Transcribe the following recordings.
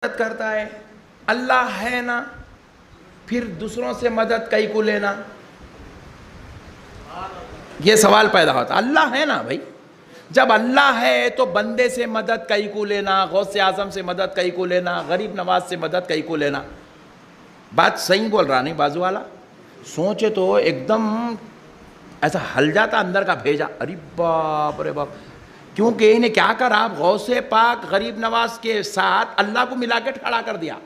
मदद करता है, अल्लाह है ना, फिर दूसरों से मदद कई को लेना। ये सवाल पैदा होता, अल्लाह है ना भाई, जब अल्लाह है तो बंदे से मदद कई को लेना, गौसे आजम से मदद कई को लेना, गरीब नवाज से मदद कई को लेना। बात सही बोल रहा नहीं बाजू वाला, सोचे तो एकदम ऐसा हल जाता अंदर का भेजा, अरे बाप रे बाप। क्योंकि इन्हें क्या करा, गौसे पाक गरीब नवाज के साथ अल्लाह को मिला के खड़ा कर दिया।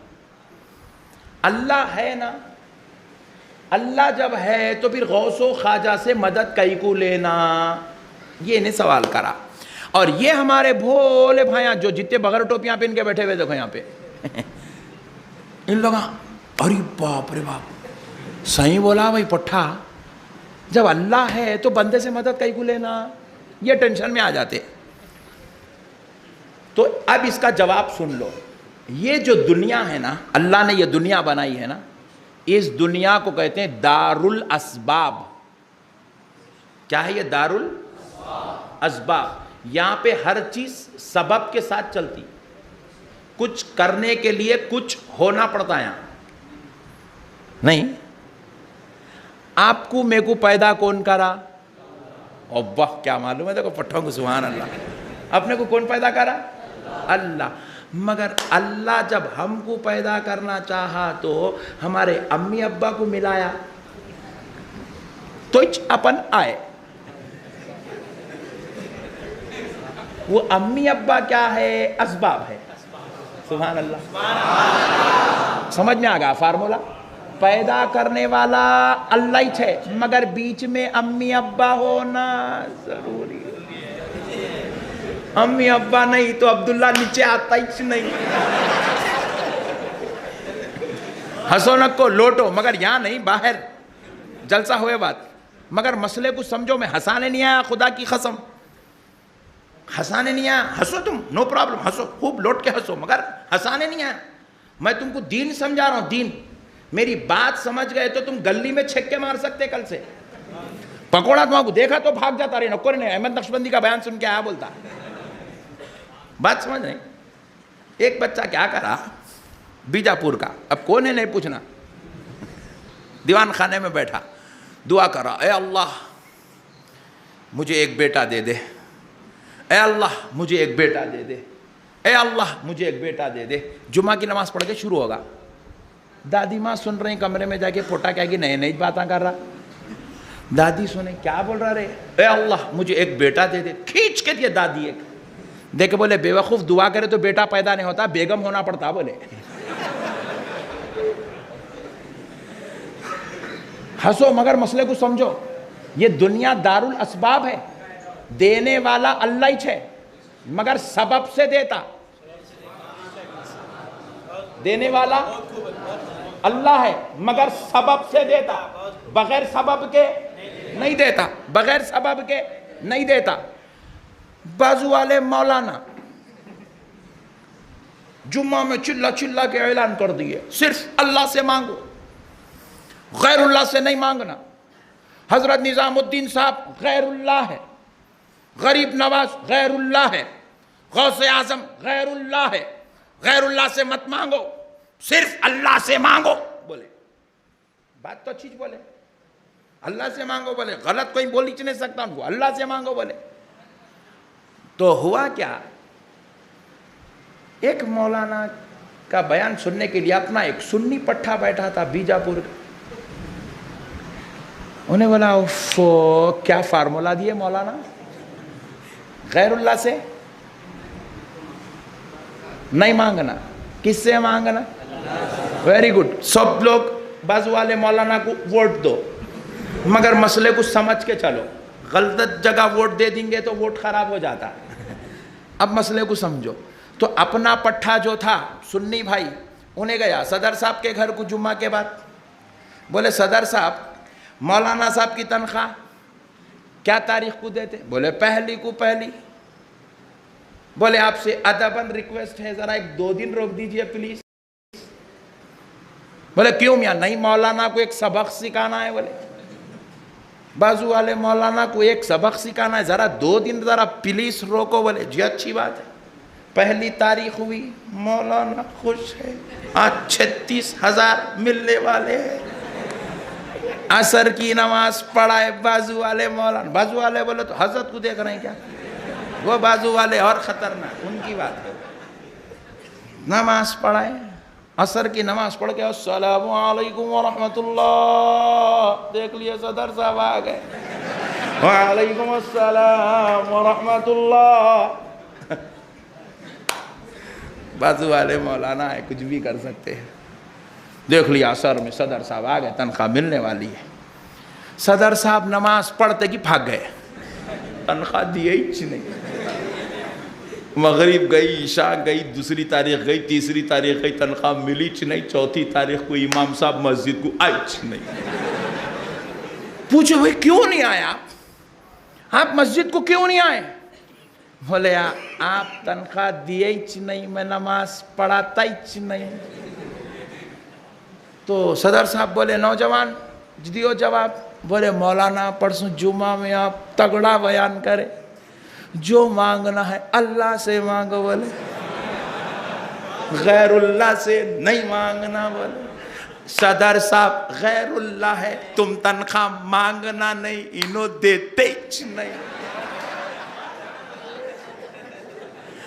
अल्लाह है ना, अल्लाह जब है तो फिर गौसो ख्वाजा से मदद कई को लेना, ये इन्हें सवाल करा। और ये हमारे भोले भाइयाँ जो जितने बगैर टोपियाँ पहन के बैठे हुए देखो यहाँ पे इन लोग, अरे बाप रे बाप, सही बोला भाई पट्ठा, जब अल्लाह है तो बंदे से मदद कई को लेना, ये टेंशन में आ जाते। तो अब इसका जवाब सुन लो। ये जो दुनिया है ना, अल्लाह ने ये दुनिया बनाई है ना, इस दुनिया को कहते हैं दारुल असबाब। क्या है ये? दारुल असबाब। यहाँ पे हर चीज सबब के साथ चलती, कुछ करने के लिए कुछ होना पड़ता है। यहाँ नहीं, आपको मेरे को पैदा कौन करा? और वाह क्या मालूम है, देखो पट्ठों को, सुभान अल्लाह। अपने को कौन पैदा करा? अल्लाह। मगर अल्लाह जब हमको पैदा करना चाहा तो हमारे अम्मी अब्बा को मिलाया तो अपन आए। वो अम्मी अब्बा क्या है? असबाब है। सुभान अल्लाह। समझ में आ गया फार्मूला? पैदा करने वाला अल्लाह ही है, मगर बीच में अम्मी अब्बा होना जरूरी है। अम्मी अब्बा नहीं तो अब्दुल्ला नीचे आता ही नहीं। हंसो नको लोटो, मगर यहाँ नहीं, बाहर जलसा हुए बात। मगर मसले को समझो, मैं हंसाने नहीं आया, खुदा की कसम हंसाने नहीं आया। हंसो तुम, नो प्रॉब्लम, हंसो, खूब लोट के हंसो, मगर हंसाने नहीं आया। मैं तुमको दीन समझा रहा हूँ, दीन। मेरी बात समझ गए तो तुम गली में छक्के मार सकते कल से। पकौड़ा तुम्हारा देखा तो भाग जाता रहे, नको ने अहमद नक्शबंदी का बयान सुन के आया बोलता। बात समझ नहीं। एक बच्चा क्या करा, बीजापुर का, अब कौन है नहीं पूछना, दीवान खाने में बैठा दुआ करा, ए अल्लाह मुझे एक बेटा दे दे, ए अल्लाह मुझे एक बेटा दे दे, ए अल्लाह मुझे एक बेटा दे दे। जुम्मा की नमाज पढ़ के शुरू होगा। दादी माँ सुन रही कमरे में जाके, पोटा क्या कि नई नई बातें कर रहा। दादी सुने क्या बोल रहा रे, ए अल्लाह मुझे एक बेटा दे दे। खींच के दिए दादी एक, देखे बोले बेवकूफ, दुआ करे तो बेटा पैदा नहीं होता, बेगम होना पड़ता। बोले हंसो मगर मसले को समझो। ये दुनिया दारुल असबाब है, देने वाला अल्लाह ही है, मगर सबब से देता। देने वाला अल्लाह है, मगर सबब से देता, बगैर सबब के नहीं देता, बगैर सबब के नहीं देता। बाजू वाले मौलाना जुम्मा में चिल्ला चिल्ला के ऐलान कर दिए, सिर्फ अल्लाह से मांगो, गैरुल्लाह से नहीं मांगना। हजरत निजामुद्दीन साहब गैरुल्लाह है, गरीब नवाज गैरुल्लाह है, गौसे आजम गैरुल्लाह है, गैरुल्लाह से मत मांगो, सिर्फ अल्लाह से मांगो। बोले बात तो अच्छी बोले, अल्लाह से मांगो, बोले गलत कोई बोल ही नहीं सकता उनको, अल्लाह से मांगो बोले। तो हुआ क्या, एक मौलाना का बयान सुनने के लिए अपना एक सुन्नी पट्ठा बैठा था बीजापुर का। उन्हें बोला उफ़ो क्या फार्मूला दिए मौलाना, गैरुल्लाह से नहीं मांगना, किससे मांगना? वेरी गुड, सब लोग बाजू वाले मौलाना को वोट दो, मगर मसले को समझ के चलो। गलत जगह वोट दे देंगे तो वोट खराब हो जाता। अब मसले को समझो। तो अपना पट्ठा जो था सुन्नी भाई, उन्हें गया सदर साहब के घर को जुम्मा के बाद। बोले सदर साहब, मौलाना साहब की तनख्वाह क्या तारीख को देते? बोले पहली को पहली। बोले आपसे अदबन रिक्वेस्ट है, जरा 1-2 दिन रोक दीजिए प्लीज। बोले क्यों मियाँ? नहीं, मौलाना को एक सबक सिखाना है। बोले बाजू वाले मौलाना को एक सबक सिखाना है, जरा 2 दिन जरा प्लीज रोको। बोले जी अच्छी बात है। पहली तारीख हुई, मौलाना खुश है, आज 36,000 मिलने वाले हैं। असर की नमाज पढ़ाए बाजू वाले मौलाना, बाजू वाले बोले तो हजरत को देख रहे हैं क्या? वो बाजू वाले और खतरनाक, उनकी बात है। नमाज पढ़ाए, असर की नमाज पढ़ के अस्सलामु अलैकुम व रहमतुल्लाह, देख लिए सदर साहब आ गए, वालेकुम अस्सलाम व रहमतुल्लाह। बाजू वाले मौलाना है, कुछ भी कर सकते हैं। देख लिया असर में सदर साहब आ गए, तनख्वाह मिलने वाली है। सदर साहब नमाज पढ़ते कि भाग गए, तनख्वाह दिए ही नहीं। मगरिब गई, ईशा गई, दूसरी तारीख गई, तीसरी तारीख गई, तनख्वाह मिली नहीं। चौथी तारीख को इमाम साहब मस्जिद को आई नहीं। पूछो भाई क्यों नहीं आया आप मस्जिद को क्यों नहीं आए? बोले आप तनख्वाह दिए ही नहीं, मैं नमाज पढ़ाता ही नहीं। तो सदर साहब बोले नौजवान दियो जवाब। बोले मौलाना परसों जुमा में आप तगड़ा बयान करें, जो मांगना है अल्लाह से मांगो, बोले गैरुल्लाह से नहीं मांगना। बोले सदर साहब गैरुल्लाह है, तुम तनख्वाह मांगना नहीं, इन्हों देते ही नहीं।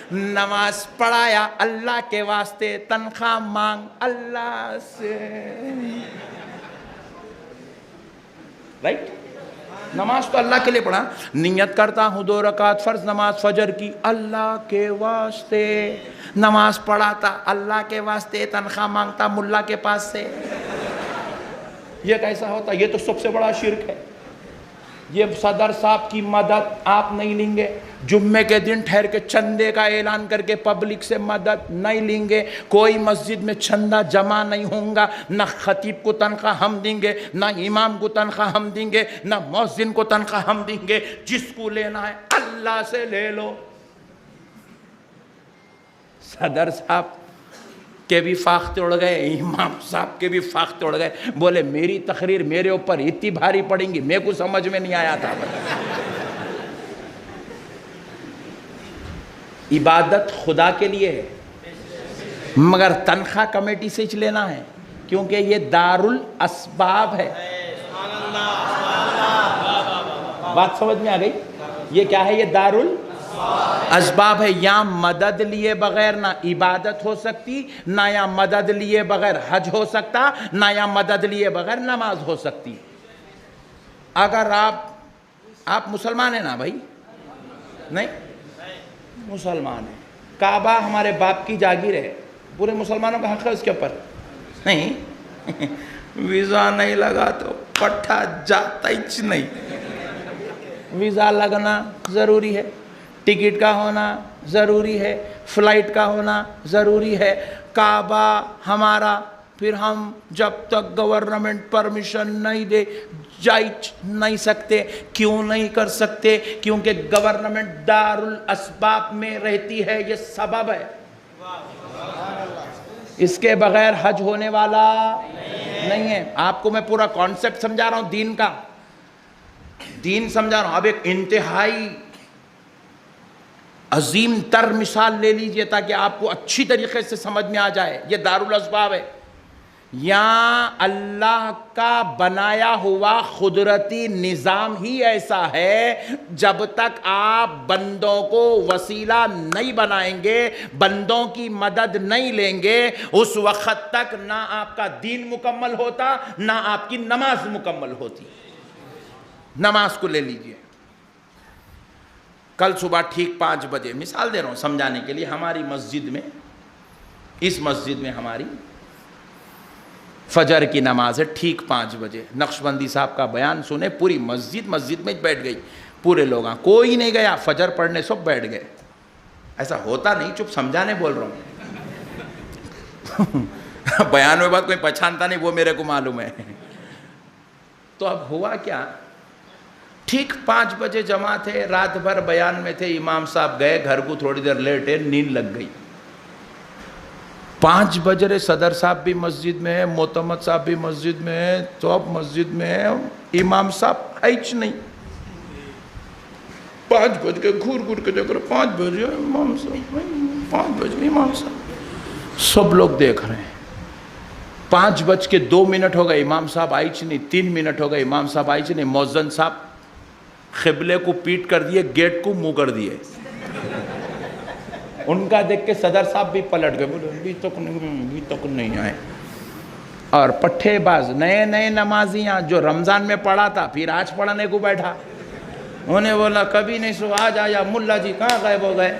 नमाज पढ़ाया अल्लाह के वास्ते, तनख्वाह मांग अल्लाह से। राइट? नमाज तो अल्लाह के लिए पढ़ा। नियत करता हूँ 2 रकात फर्ज नमाज फजर की अल्लाह के वास्ते, नमाज पढ़ाता अल्लाह के वास्ते, तनख्वाह मांगता मुल्ला के पास से। ये कैसा होता? ये तो सबसे बड़ा शिर्क है। ये सदर साहब की मदद आप नहीं लेंगे, जुम्मे के दिन ठहर के चंदे का ऐलान करके पब्लिक से मदद नहीं लेंगे, कोई मस्जिद में चंदा जमा नहीं होगा, ना खतीब को तनख्वाह हम देंगे, ना इमाम को तनख्वाह हम देंगे, ना मौज़िन को तनख्वाह हम देंगे। जिसको लेना है अल्लाह से ले लो। सदर साहब के भी फाख्ते उड़ गए, इमाम साहब के भी फाख्ते उड़ गए। बोले मेरी तकरीर मेरे ऊपर इतनी भारी पड़ेंगी, मेरे को समझ में नहीं आया था। इबादत खुदा के लिए है, मगर तनख्वाह कमेटी से ही लेना है, क्योंकि ये दारुल असबाब है। बात समझ में आ गई? ये क्या है? ये दारुल असबाब है। यहाँ मदद लिए बगैर ना इबादत हो सकती, ना यहाँ मदद लिए बगैर हज हो सकता, ना यहाँ मदद लिए बगैर नमाज हो सकती। अगर आप मुसलमान हैं ना भाई? नहीं, मुसलमान है। काबा हमारे बाप की जागीर है, पूरे मुसलमानों का हक है उसके ऊपर। नहीं वीज़ा नहीं लगा तो पट्टा जाता ही नहीं। वीज़ा लगना ज़रूरी है, टिकट का होना ज़रूरी है, फ़्लाइट का होना ज़रूरी है। काबा हमारा, फिर हम जब तक गवर्नमेंट परमिशन नहीं दे जा नहीं सकते। क्यों नहीं कर सकते? क्योंकि गवर्नमेंट दारुल असबाब में रहती है, ये सबब है। इसके बगैर हज होने वाला नहीं है। आपको मैं पूरा कॉन्सेप्ट समझा रहा हूँ, दीन का, दीन समझा रहा हूँ। अब एक इंतहाई अजीम तर मिसाल ले लीजिए ताकि आपको अच्छी तरीके से समझ में आ जाए। ये दारुल असबाब है। यहाँ अल्लाह का बनाया हुआ कुदरती निज़ाम ही ऐसा है, जब तक आप बंदों को वसीला नहीं बनाएंगे, बंदों की मदद नहीं लेंगे, उस वक़्त तक ना आपका दीन मुकम्मल होता, ना आपकी नमाज मुकम्मल होती। नमाज को ले लीजिए। कल सुबह ठीक 5 बजे, मिसाल दे रहा हूँ समझाने के लिए, हमारी मस्जिद में, इस मस्जिद में हमारी फजर की नमाज है ठीक 5 बजे। नक्शबंदी साहब का बयान सुने, पूरी मस्जिद में बैठ गई, पूरे लोग, कोई नहीं गया फजर पढ़ने, सब बैठ गए। ऐसा होता नहीं, चुप समझाने बोल रहा हूँ। बयान में बात कोई पहचानता नहीं, वो मेरे को मालूम है। तो अब हुआ क्या, ठीक 5 बजे जमा थे, रात भर बयान में थे, इमाम साहब गए घर को, थोड़ी देर लेटे, नींद लग गई। 5 बजे रे सदर साहब भी मस्जिद में है, मोतमद साहब भी मस्जिद में है, सब मस्जिद में है, इमाम साहब आइच नहीं। 5 बज के घूर के देख रहे, 5 बजे इमाम साहब 5 बज गए इमाम साहब, सब लोग देख रहे हैं। 5:02 हो गए, इमाम साहब आई नहीं। 3 मिनट हो गए, इमाम साहब आई नहीं। मौज़न साहब क़िबले को पीट कर दिए, गेट को मुंह कर दिए। उनका देख के सदर साहब भी पलट गए, बोले अभी तक नहीं आए। और पट्टेबाज नए नए नमाजियाँ जो रमज़ान में पढ़ा था, फिर आज पढ़ने को बैठा। उन्हें बोला कभी नहीं सो, आज आया। मुल्ला जी कहाँ गायब हो गए?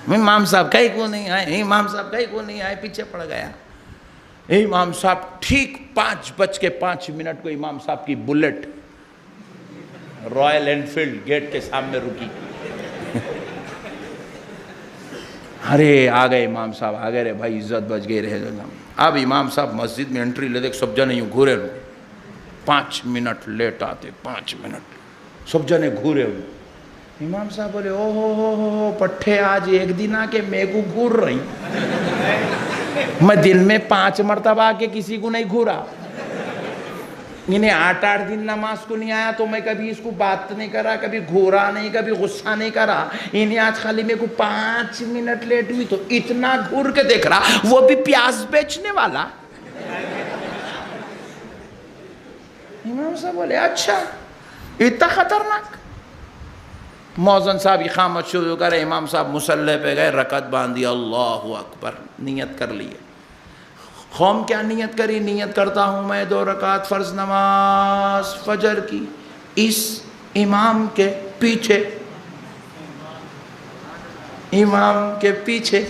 इमाम साहब कहीं को नहीं आए, इमाम साहब कहीं को नहीं आए, पीछे पड़ गया। इमाम साहब ठीक 5:05 को इमाम साहब की बुलेट रॉयल एनफील्ड गेट के सामने रुकी। अरे आ गए इमाम साहब, आ गए रे भाई, इज्जत बच गई रहे। अब इमाम साहब मस्जिद में एंट्री ले, देख सब जने यूँ घूरे लो। 5 मिनट लेट आते, 5 मिनट सब जने घूरे हुए। इमाम साहब बोले ओ हो पट्टे, आज एक दिन आके मैं को घूर रही। मैं दिन में 5 मरतबा आके किसी को नहीं घूरा। इन्हें 8 दिन नमाज को नहीं आया तो मैं कभी इसको बात नहीं करा, कभी घूरा नहीं, कभी गुस्सा नहीं करा। इन्हें आज खाली मेरे को 5 मिनट लेट हुई तो इतना घूर के देख रहा, वो भी प्याज बेचने वाला। इमाम साहब बोले अच्छा, इतना खतरनाक। मौज़न साहब इक़ामत शुरू करे, इमाम साहब मुसल्ले पे गए, रकत बांधी, अल्लाहु अकबर, नियत कर लिए। कौम क्या नियत करी? नियत करता हूँ मैं 2 रकात फ़र्ज़ नमाज फजर की इस इमाम के पीछे, इमाम के पीछे।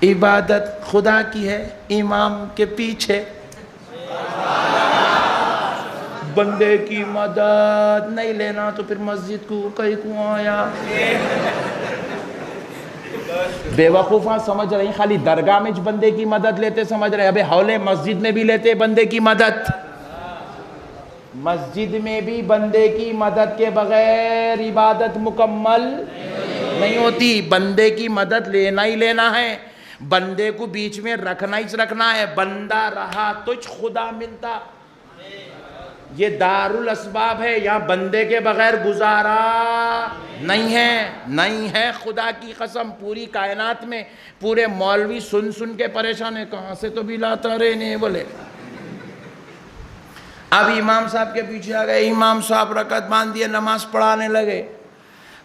इबादत खुदा की है, इमाम के पीछे। बंदे की मदद नहीं लेना तो फिर मस्जिद को कहीं को आया। बेवकूफ़ा समझ रही, खाली दरगाह में बंदे की मदद लेते समझ रहे। अबे हौले मस्जिद में भी लेते बंदे की मदद। मस्जिद में भी बंदे की मदद के बगैर इबादत मुकम्मल नहीं होती। बंदे की मदद लेना ही लेना है, बंदे को बीच में रखना ही रखना है। बंदा रहा तो खुदा मिलता। ये दारुल असबाब है, यहाँ बंदे के बगैर गुजारा नहीं है, नहीं है। खुदा की कसम, पूरी कायनात में पूरे मौलवी सुन सुन के परेशान है, कहाँ से तो भी लाता रहे नहीं बोले। अब इमाम साहब के पीछे आ गए, इमाम साहब रकत बांध दिए, नमाज पढ़ाने लगे।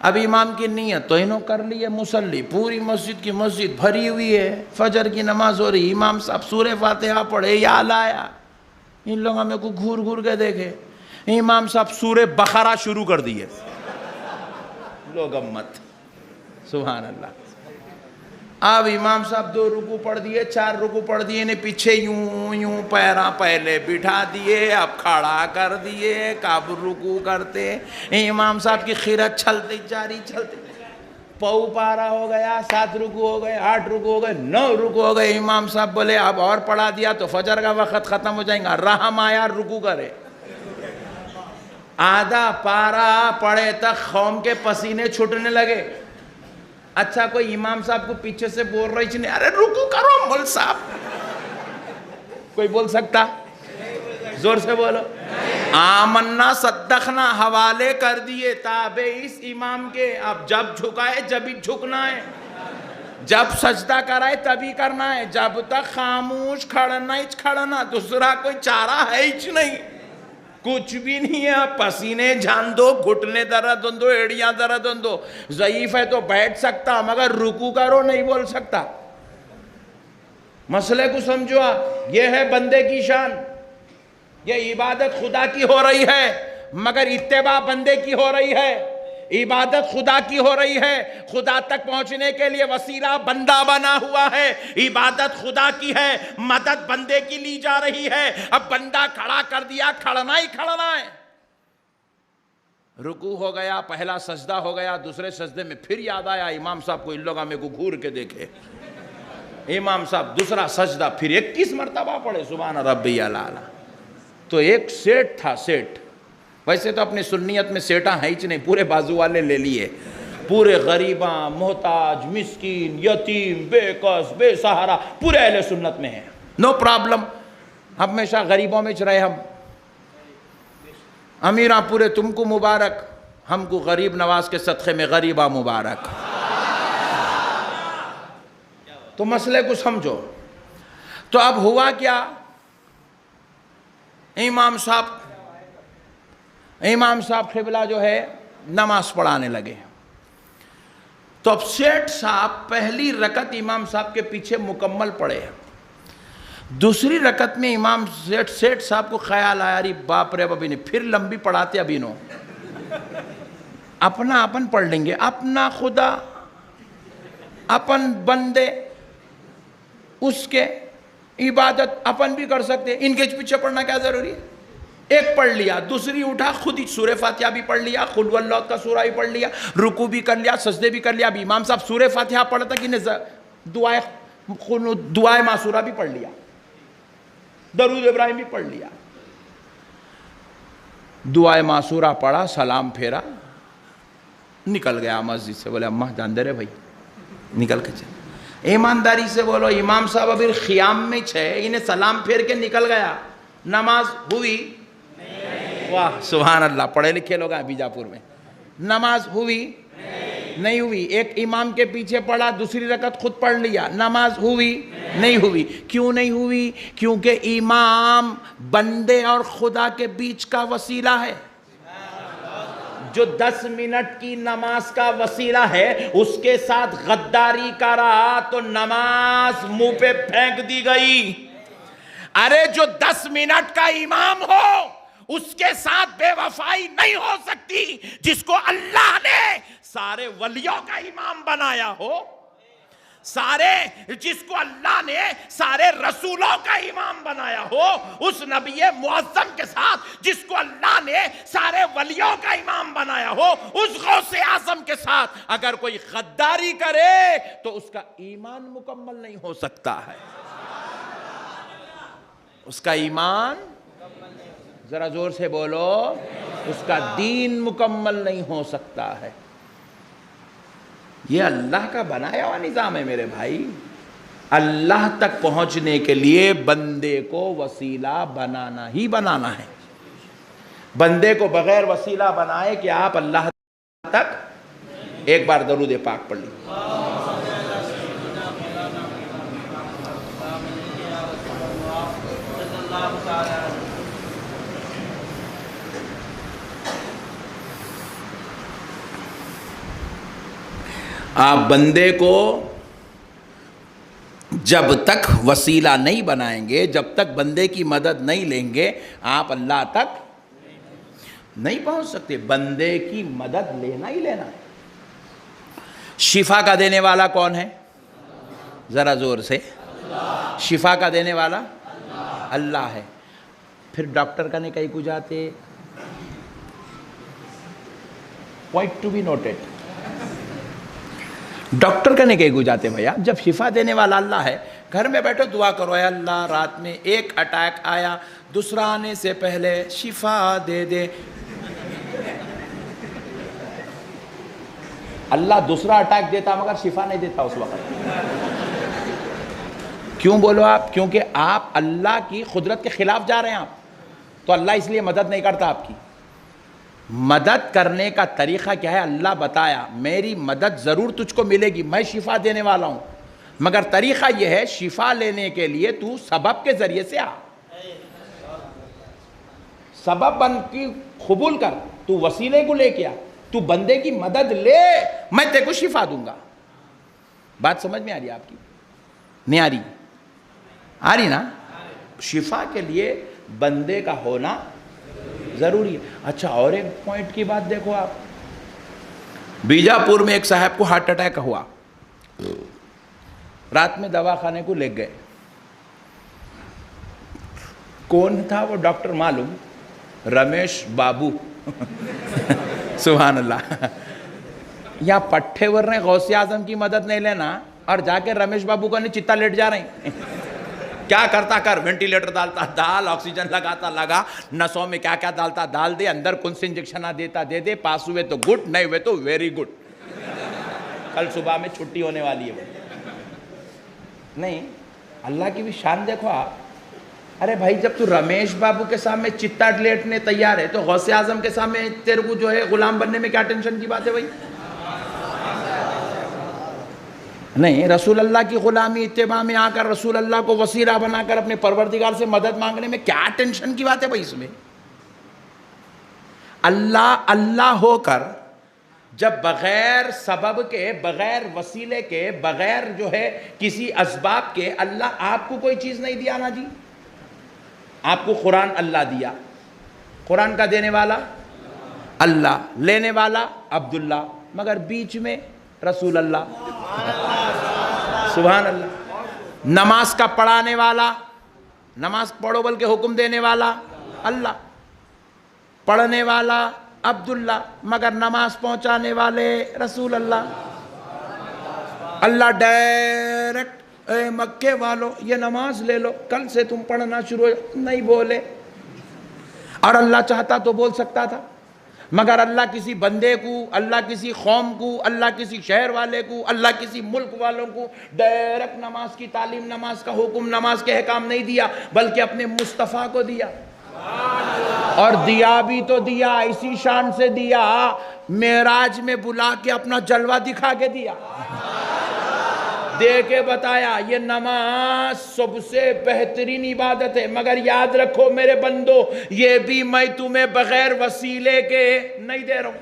अब इमाम की नीयत तो इन्हों कर ली है, मुसल्ली पूरी मस्जिद की मस्जिद भरी हुई है, फजर की नमाज हो रही। इमाम साहब सूरे फातिहा पढ़े, या लाया। इन लोगों में को घूर घूर के देखे, इमाम साहब सूरे बकरा शुरू कर दिए। लोग मत, सुभान अल्लाह। अब इमाम साहब 2 रुकू पढ़ दिए, 4 रुकू पढ़ दिए, इन्हें पीछे यूं यूं पैरा पहले बिठा दिए, अब खड़ा कर दिए, कब रुकू करते। इमाम साहब की खिरत चलती जारी, चलती। पौ पारा हो गया, 7 रुकू हो गए, 8 रुकू हो गए, 9 रुकू हो गए। इमाम साहब बोले अब और पढ़ा दिया तो फजर का वक़्त ख़त्म हो जाएगा, रहम आया, रुकू करे। आधा पारा पढ़े तक कौम के पसीने छूटने लगे। अच्छा कोई इमाम साहब को पीछे से बोल रही नहीं, अरे रुकू करो मौल साहब। कोई बोल सकता? जोर से बोलो। आमन्ना सद्दखना हवाले कर दिए ताबे इस इमाम के। अब जब झुकाए जब ही झुकना है, जब सजदा कराए तभी करना है, जब तक खामोश खड़ना ही खड़ना, दूसरा कोई चारा है ही नहीं, कुछ भी नहीं है। पसीने झान दो, घुटने दर्द दो, एड़ियां दर्द दो। ज़ईफ है तो बैठ सकता, मगर रुकू करो नहीं बोल सकता। मसले को समझो, ये है बंदे की शान। ये इबादत खुदा की हो रही है, मगर इत्तेबा बंदे की हो रही है। इबादत खुदा की हो रही है, खुदा तक पहुंचने के लिए वसीला बंदा बना हुआ है। इबादत खुदा की है, मदद बंदे की ली जा रही है। अब बंदा खड़ा कर दिया, खड़ना ही खड़ना है। रुकू हो गया, पहला सजदा हो गया, दूसरे सजदे में फिर याद आया इमाम साहब को, इन लोग हमें को घूर के देखे। इमाम साहब दूसरा सजदा फिर 21 मरतबा पढ़े, सुभान रब्बी आला। तो एक सेठ था, सेठ। वैसे तो अपनी सुन्नियत में सेठा है ही नहीं, पूरे बाजू वाले ले लिए। पूरे गरीबा, मोहताज, मिस्कीन, यतीम, बेकस, बेसहारा पूरे अहले सुन्नत में है, नो प्रॉब्लम। हमेशा गरीबों में रहे हम। अमीरा पूरे तुमको मुबारक, हमको गरीब नवाज के सदक़े में गरीबा मुबारक। तो मसले को समझो। तो अब हुआ क्या, इमाम साहब क़िबला जो है नमाज पढ़ाने लगे। तो अब सेठ साहब पहली रकत इमाम साहब के पीछे मुकम्मल पढ़े। दूसरी रकत में इमाम सेठ साहब को ख्याल आया, अरे बाप रे, अभी नहीं, फिर लंबी पढ़ाते अभी नो, अपना अपन पढ़ लेंगे, अपना खुदा अपन बंदे उसके इबादत अपन भी कर सकते हैं, इनके पीछे पढ़ना क्या जरूरी है। एक पढ़ लिया, दूसरी उठा खुद ही सूरह फातिहा भी पढ़ लिया, कुल वल्लाह का सूरा भी पढ़ लिया, रुकू भी कर लिया, सजदे भी कर लिया। अब इमाम साहब सूरह फातिहा पढ़ता कि दुआए मासूरा भी पढ़ लिया, दरूद इब्राहिम भी पढ़ लिया। दुआए मासूरा पढ़ा, सलाम फेरा, निकल गया मस्जिद से। बोले अम्मा जान दे रे भाई, निकल के चल। ईमानदारी से बोलो, इमाम साहब अभी ख़ियाम में छे, इन्हें सलाम फेर के निकल गया, नमाज हुई? वाह सुभान अल्लाह, पढ़े लिखे लोग हैं बीजापुर में। नमाज हुई? नहीं हुई। एक इमाम के पीछे पढ़ा, दूसरी रकत खुद पढ़ लिया, नमाज हुई? नहीं हुई। क्यों नहीं हुई? क्योंकि इमाम बंदे और खुदा के बीच का वसीला है। जो 10 मिनट की नमाज का वसीला है, उसके साथ गद्दारी करा तो नमाज मुंह पे फेंक दी गई। अरे जो 10 मिनट का इमाम हो, उसके साथ बेवफाई नहीं हो सकती। जिसको अल्लाह ने सारे वलियों का इमाम बनाया हो, जिसको अल्लाह ने सारे रसूलों का इमाम बनाया हो, उस नबी मुअज्जम के साथ जिसको अल्लाह ने सारे वलियों का इमाम बनाया हो, उस गौसे आजम के साथ अगर कोई गद्दारी करे तो उसका ईमान मुकम्मल नहीं हो सकता है। उसका ईमान, जरा जोर से बोलो, उसका दीन मुकम्मल नहीं हो सकता है। यह अल्लाह का बनाया हुआ निज़ाम है मेरे भाई। अल्लाह तक पहुंचने के लिए बंदे को वसीला बनाना ही बनाना है। बंदे को बगैर वसीला बनाए कि आप अल्लाह तक, एक बार दरूद पाक पढ़ लीजिए। आप बंदे को जब तक वसीला नहीं बनाएंगे, जब तक बंदे की मदद नहीं लेंगे, आप अल्लाह तक नहीं पहुंच सकते। बंदे की मदद लेना ही लेना है। शिफा का देने वाला कौन है? जरा जोर से। शिफा का देने वाला अल्लाह है। फिर डॉक्टर का ने कहीं को जाते, point to be noted, doctor का नहीं कहीं को जाते भैया। जब शिफा देने वाला अल्लाह है, घर में बैठो दुआ करो, है अल्लाह रात में एक अटैक आया, दूसरा आने से पहले शिफा दे दे। अल्लाह दूसरा अटैक देता मगर शिफा नहीं देता उस वक्त। क्यों बोलो आप? क्योंकि आप अल्लाह की कुदरत के खिलाफ जा रहे हैं आप, तो अल्लाह इसलिए मदद नहीं करता आपकी। मदद करने का तरीक़ा क्या है? अल्लाह बताया, मेरी मदद ज़रूर तुझको मिलेगी, मैं शिफा देने वाला हूँ, मगर तरीक़ा यह है, शिफा लेने के लिए तू सबब के ज़रिए से आ, सबब बन की कबूल कर, तू वसीले को लेके आ, तू बंदे की मदद ले, मैं तेरे को शिफा दूंगा। बात समझ में आ रही है आपकी? नहीं आ रही? आ रही ना? शिफा के लिए बंदे का होना ज़रूरी है। अच्छा, और एक पॉइंट की बात देखो आप, बीजापुर में एक साहब को हार्ट अटैक हुआ, रात में दवाखाने को ले गए। कौन था वो डॉक्टर मालूम? रमेश बाबू। सुभान अल्लाह। या पट्टेवर ने गौसे आजम की मदद नहीं लेना और जाके रमेश बाबू का नहीं चित्ता लेट जा रहे। क्या करता कर, वेंटिलेटर डालता डाल, ऑक्सीजन लगाता लगा, नसों में क्या क्या डालता डाल दे, अंदर कौन से इंजेक्शन देता दे दे, पास हुए तो गुड, नहीं हुए तो वेरी गुड, कल सुबह में छुट्टी होने वाली है। नहीं, अल्लाह की भी शान देखो आप। अरे भाई, जब तू रमेश बाबू के सामने चित्ता लेटने तैयार है, तो गौसे आजम के सामने तेरे को जो है गुलाम बनने में क्या टेंशन की बात है भाई? नहीं, रसूल अल्लाह की ग़ुलामी इत्तिबा में आकर रसूल अल्लाह को वसीला बनाकर अपने परवरदिगार से मदद मांगने में क्या टेंशन की बात है भाई? इसमें अल्लाह अल्लाह होकर जब बग़ैर सबब के, बग़ैर वसीले के, बग़ैर जो है किसी असबाब के अल्लाह आपको कोई चीज़ नहीं दिया ना जी। आपको कुरान अल्लाह दिया, कुरान का देने वाला अल्लाह, लेने वाला अब्दुल्ला, मगर बीच में रसूल अल्लाह, सुभान अल्लाह। नमाज का पढ़ाने वाला, नमाज पढ़ो बल्कि हुक्म देने वाला अल्लाह, पढ़ने वाला अब्दुल्ला, मगर नमाज पहुंचाने वाले रसूल अल्लाह। अल्लाह डायरेक्ट मक्के वालों ये नमाज ले लो, कल से तुम पढ़ना शुरू हो, नहीं बोले। और अल्लाह चाहता तो बोल सकता था, मगर अल्लाह किसी बंदे को, अल्लाह किसी कौम को, अल्लाह किसी शहर वाले को, अल्लाह किसी मुल्क वालों को डायरेक्ट नमाज की तालीम, नमाज का हुक्म, नमाज के अहकाम नहीं दिया, बल्कि अपने मुस्तफ़ा को दिया। और दिया भी तो दिया, इसी शान से दिया, मेराज में बुला के अपना जलवा दिखा के दिया, दे के बताया ये नमाज सबसे बेहतरीन इबादत है, मगर याद रखो मेरे बंदो, ये भी मैं तुम्हें बगैर वसीले के नहीं दे रहा हूं।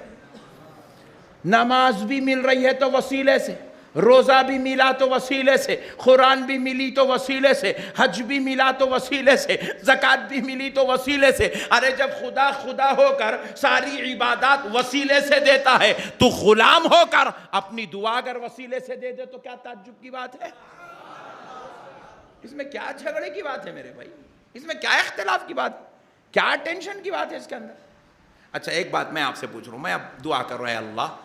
नमाज भी मिल रही है तो वसीले से, रोज़ा भी मिला तो वसीले से, कुरान भी मिली तो वसीले से, हज भी मिला तो वसीले से, ज़कात भी मिली तो वसीले से। अरे जब खुदा खुदा होकर सारी इबादत वसीले से देता है, तो गुलाम होकर अपनी दुआ अगर वसीले से दे दे तो क्या ताज्जुब की बात है? इसमें क्या झगड़े की बात है मेरे भाई? इसमें क्या इख्तिलाफ की बात, क्या टेंशन की बात है इसके अंदर? अच्छा, एक बात मैं आपसे पूछ रहा हूँ, मैं अब दुआ कर रहा है, अल्लाह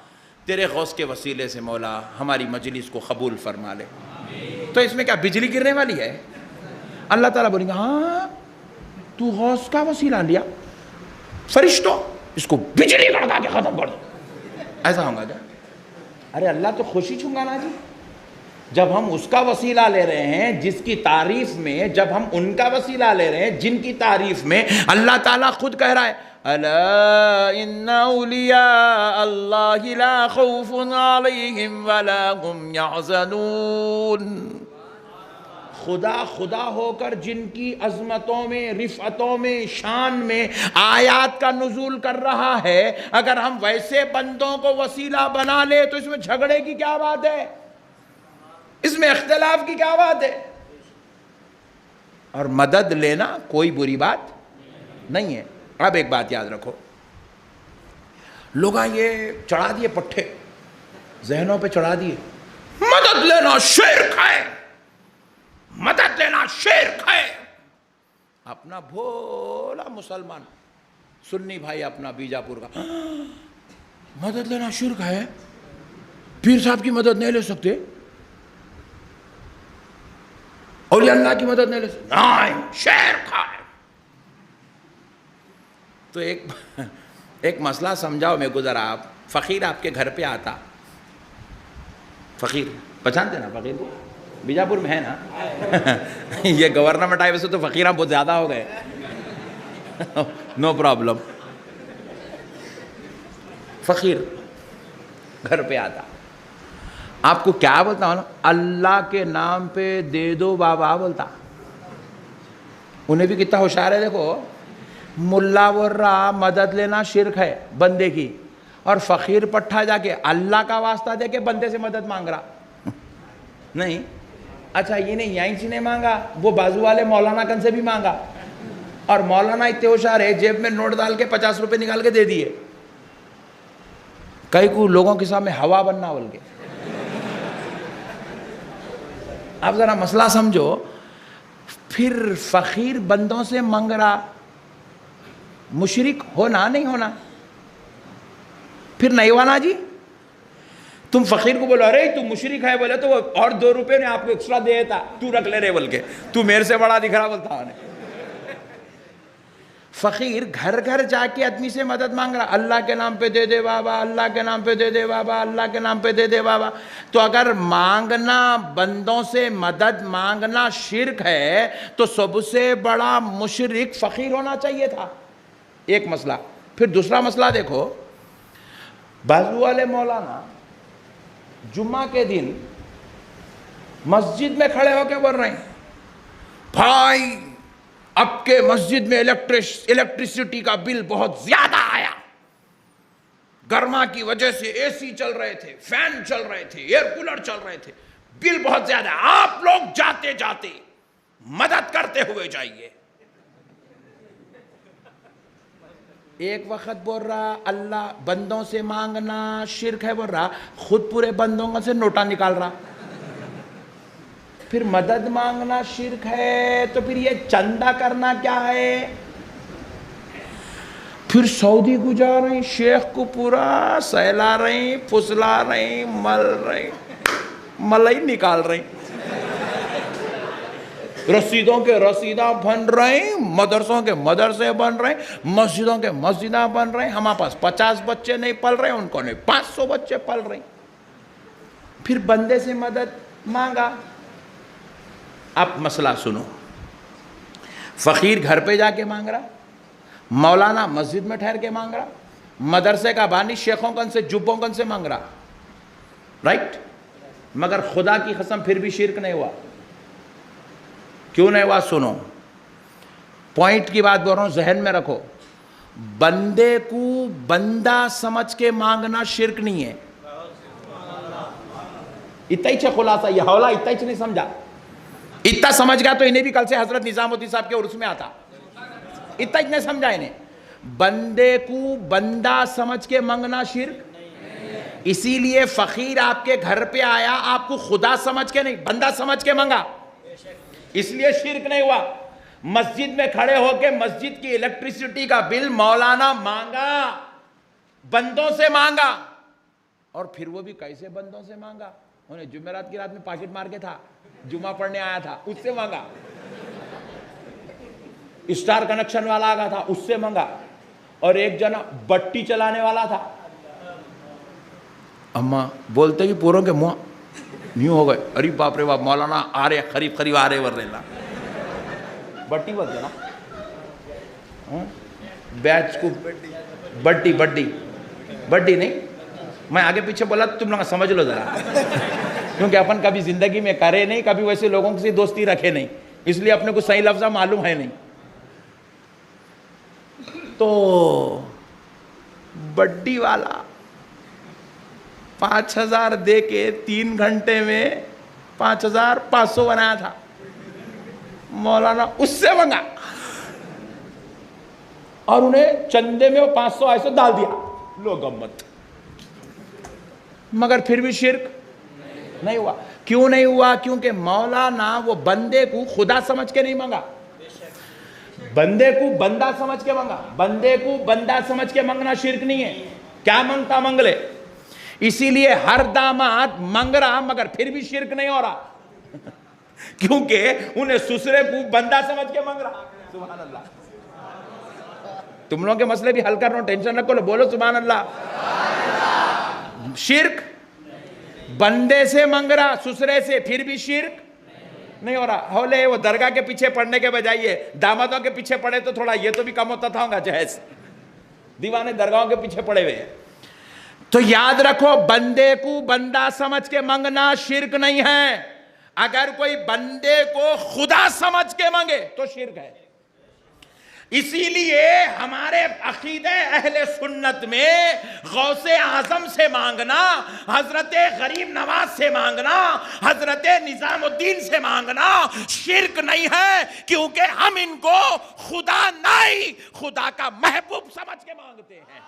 तेरे गौस के वसीले से मौला हमारी मजलिस को कबूल फरमा ले। तो इसमें क्या बिजली गिरने वाली है? अल्लाह ताला बोलेंगे हाँ तू गौस का वसीला लिया, फरिश्तों इसको बिजली लगा के खत्म कर दो, ऐसा होगा क्या? अरे अल्लाह तो खुशी छूंगा ना जी, जब हम उसका वसीला ले रहे हैं जिसकी तारीफ में, जब हम उनका वसीला ले रहे हैं जिनकी तारीफ में अल्लाह ताला खुद कह रहा है अला इन्ना औलिया अल्लाहि ला खौफुन अलैहिम वला हुम यहज़नून। खुदा खुदा होकर जिनकी अजमतों में, रिफ़अतों में, शान में आयात का नुज़ूल कर रहा है, अगर हम वैसे बंदों को वसीला बना ले तो इसमें झगड़े की क्या बात है? इसमें इख्तिलाफ की क्या बात है? और मदद लेना कोई बुरी बात नहीं है। अब एक बात याद रखो, लोग ये चढ़ा दिए पट्टे, जहनों पे चढ़ा दिए, मदद लेना शेर खाए, मदद लेना शेर खाए। अपना भोला मुसलमान सुन्नी भाई अपना बीजापुर का, मदद लेना शेर खाए, पीर साहब की मदद नहीं ले सकते, और अल्लाह की मदद नहीं ले सकते, नहीं शेर खाए। तो एक मसला समझाओ मेरे को ज़रा आप। फ़कीर आपके घर पे आता, फ़कीर पहचानते ना फ़कीर को, बीजापुर में है ना ये गवर्नमेंट आए वैसे तो फ़कीर बहुत ज़्यादा हो गए नो प्रॉब्लम। फ़कीर घर पे आता, आपको क्या बोलता हूँ ना, अल्लाह के नाम पे दे दो बाबा बोलता। उन्हें भी कितना होशियार है देखो, मुल्ला बोल रहा मदद लेना शिर्क है बंदे की, और फ़कीर पट्ठा जाके अल्लाह का वास्ता दे के बंदे से मदद मांग रहा नहीं। अच्छा ये नहीं यहीं से नहीं मांगा, वो बाजू वाले मौलाना कन से भी मांगा, और मौलाना इतने होशियार है जेब में नोट डाल के 50 रुपये निकाल के दे दिए। कई को लोगों के सामने हवा बनना बोल के। आप ज़रा मसला समझो, फिर फ़कीर बंदों से मांग रहा, मुशरिक होना नहीं होना? फिर नहीं हुआ ना जी। तुम फ़कीर को बोलो अरे तू मुशरिक है बोले तो वो और 2 रुपये ने आपको एक्स्ट्रा दे देता, तू रख ले रहे बोल के, तू मेरे से बड़ा दिख रहा बोलता है। फ़कीर घर घर जाके आदमी से मदद मांग रहा, अल्लाह के नाम पे दे दे बाबा, अल्लाह के नाम पे दे दे बाबा, अल्लाह के नाम पे दे दे बाबा। तो अगर मांगना, बंदों से मदद मांगना शिर्क है, तो सबसे बड़ा मुशरिक फ़कीर होना चाहिए था। एक मसला। फिर दूसरा मसला देखो, बाजू वाले मौलाना जुम्मा के दिन मस्जिद में खड़े होकर बोल रहे हैं, भाई अब के मस्जिद में इलेक्ट्रिसिटी का बिल बहुत ज्यादा आया, गर्मा की वजह से एसी चल रहे थे, फैन चल रहे थे, एयर कूलर चल रहे थे, बिल बहुत ज्यादा, आप लोग जाते जाते मदद करते हुए जाइए। एक वक्त बोल रहा अल्लाह बंदों से मांगना शिर्क है, बोल रहा खुद पूरे बंदों से नोटा निकाल रहा। फिर मदद मांगना शिर्क है तो फिर ये चंदा करना क्या है? फिर सऊदी गुजार रहे, शेख को पूरा सहला रहे, फुसला रहे, मल रहे, मलाई निकाल रहे, रसीदों के रसीदा बन रहे, मदरसों के मदरसे बन रहे, मस्जिदों के मस्जिदा बन रहे। हमारे पास 50 बच्चे नहीं पल रहे, उनको नहीं 500 बच्चे पल रहे। फिर बंदे से मदद मांगा। अब मसला सुनो, फकीर घर पे जाके मांग रहा, मौलाना मस्जिद में ठहर के मांग रहा, मदरसे का बानी शेखों कन से जुब्बों कन से मांग रहा, राइट? मगर खुदा की कसम फिर भी शिर्क नहीं हुआ। क्यों नहीं हुआ? सुनो, पॉइंट की बात बोल रहा हूं, जहन में रखो। बंदे को बंदा समझ के मांगना शिर्क नहीं है। इतना ही खुलासा, यह हौला इतना ही नहीं समझा। इतना समझ गया तो इन्हें भी कल से हजरत निजामुद्दीन साहब के उर्स में आता। इतना इतने समझा इन्हें, बंदे को बंदा समझ के मांगना शिर्क। इसीलिए फकीर आपके घर पे आया, आपको खुदा समझ के नहीं बंदा समझ के मांगा, इसलिए शिर्क नहीं हुआ। मस्जिद में खड़े होके मस्जिद की इलेक्ट्रिसिटी का बिल मौलाना मांगा, बंदों से मांगा। और फिर वो भी कैसे बंदों से मांगा? उन्हें जुमेरात की रात में पॉकेट मार के था, जुमा पढ़ने आया था, उससे मांगा। स्टार कनेक्शन वाला आ गया था, उससे मांगा। और एक जना बट्टी चलाने वाला था, अम्मा बोलते कि पूरों के मुंह न्यू हो गए, अरे बाप रे बाप, मौलाना आ रहे, खरीफ खरीफ आ रहे वर्रेला, बट्टी बोलते ना, बैच को बट्टी बट्टी बट्टी नहीं, मैं आगे पीछे बोला तो तुम लोग समझ लो जरा, क्योंकि अपन कभी जिंदगी में करे नहीं, कभी वैसे लोगों से दोस्ती रखे नहीं, इसलिए अपने को सही लफ्ज़ मालूम है नहीं। तो बड्डी वाला 5,000 दे के 3 घंटे में 5,500 बनाया था, मौलाना उससे मंगा और उन्हें चंदे में वो 500 ऐसे डाल दिया, लो गम्मत। मगर फिर भी शिर्क नहीं हुआ। क्यों नहीं हुआ? क्योंकि मौलाना वो बंदे को खुदा समझ के नहीं मांगा, बंदे को बंदा समझ के मांगा। बंदे को बंदा समझ के मांगना शिर्क नहीं है, क्या मांगता मांग ले। इसीलिए हर दामाद मांग रहा, मगर फिर भी शिर्क नहीं हो रहा, क्योंकि उन्हें ससुरे को बंदा समझ के मांग रहा। सुभान अल्लाह। तुम लोगों के मसले भी हल कर रहा हूं, टेंशन रखो, बोलो सुभान अल्लाह। शिर्क बंदे से मांग रहा, ससुरे से, फिर भी शिर्क नहीं हो रहा। होले वो दरगाह के पीछे पड़ने के बजाय दामादों के पीछे पड़े तो थोड़ा ये तो भी कम होता था, जहेज दीवाने दरगाहों के पीछे पड़े हुए। तो याद रखो, बंदे को बंदा समझ के मांगना शिर्क नहीं है। अगर कोई बंदे को खुदा समझ के मांगे तो शिर्क है। इसीलिए हमारे अकीदे अहले सुन्नत में गौसे आजम से मांगना, हजरत गरीब नवाज से मांगना, हजरत निजामुद्दीन से मांगना शिर्क नहीं है, क्योंकि हम इनको खुदा नहीं खुदा का महबूब समझ के मांगते हैं।